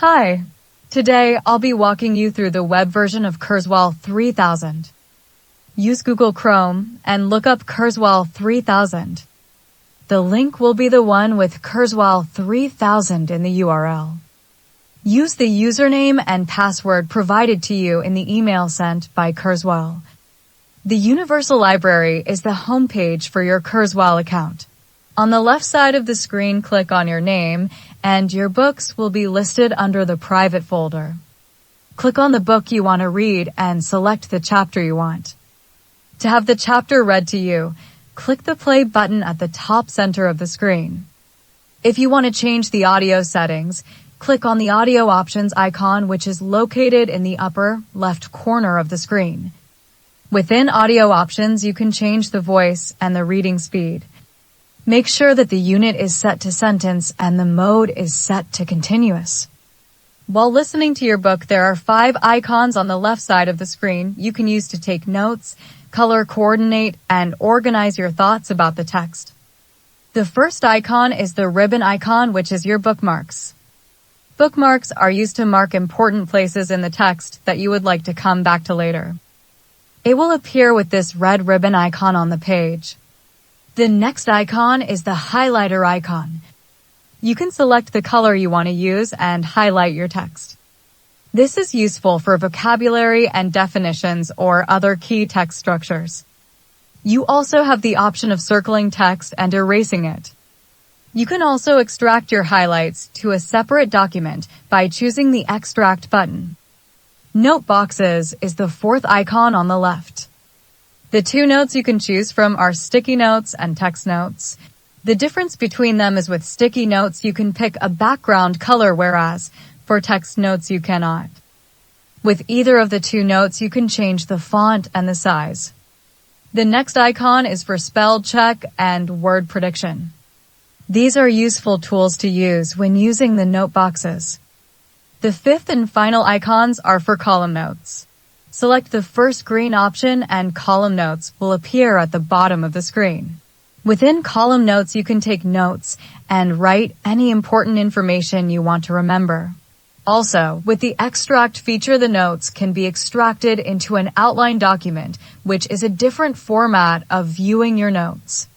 Hi. Today, I'll be walking you through the web version of Kurweil 3000. Use Google Chrome and look up Kurweil 3000. The link will be the one with Kurweil 3000 in the URL. Use the username and password provided to you in the email sent by Kurweil. The Universal Library is the homepage for your Kurweil account. On the left side of the screen, click on your name, and your books will be listed under the private folder. Click on the book you want to read and select the chapter you want. To have the chapter read to you, click the play button at the top center of the screen. If you want to change the audio settings, click on the audio options icon, which is located in the upper left corner of the screen. Within audio options, you can change the voice and the reading speed. Make sure that the unit is set to sentence and the mode is set to continuous. While listening to your book, there are 5 icons on the left side of the screen you can use to take notes, color coordinate, and organize your thoughts about the text. The first icon is the ribbon icon, which is your bookmarks. Bookmarks are used to mark important places in the text that you would like to come back to later. It will appear with this red ribbon icon on the page. The next icon is the highlighter icon. You can select the color you want to use and highlight your text. This is useful for vocabulary and definitions or other key text structures. You also have the option of circling text and erasing it. You can also extract your highlights to a separate document by choosing the Extract button. Note boxes is the 4th icon on the left. The 2 notes you can choose from are sticky notes and text notes. The difference between them is with sticky notes you can pick a background color, whereas for text notes you cannot. With either of the 2 notes you can change the font and the size. The next icon is for spell check and word prediction. These are useful tools to use when using the note boxes. The 5th and final icons are for column notes. Select the first green option and column notes will appear at the bottom of the screen. Within column notes, you can take notes and write any important information you want to remember. Also, with the extract feature, the notes can be extracted into an outline document, which is a different format of viewing your notes.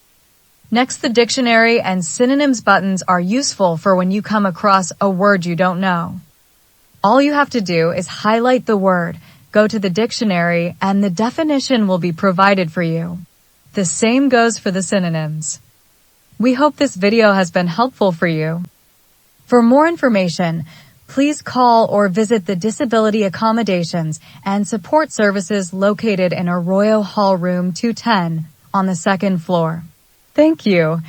Next, the dictionary and synonyms buttons are useful for when you come across a word you don't know. All you have to do is highlight the word, go to the dictionary, and the definition will be provided for you. The same goes for the synonyms. We hope this video has been helpful for you. For more information, please call or visit the Disability Accommodations and Support Services located in Arroyo Hall Room 210 on the 2nd floor. Thank you.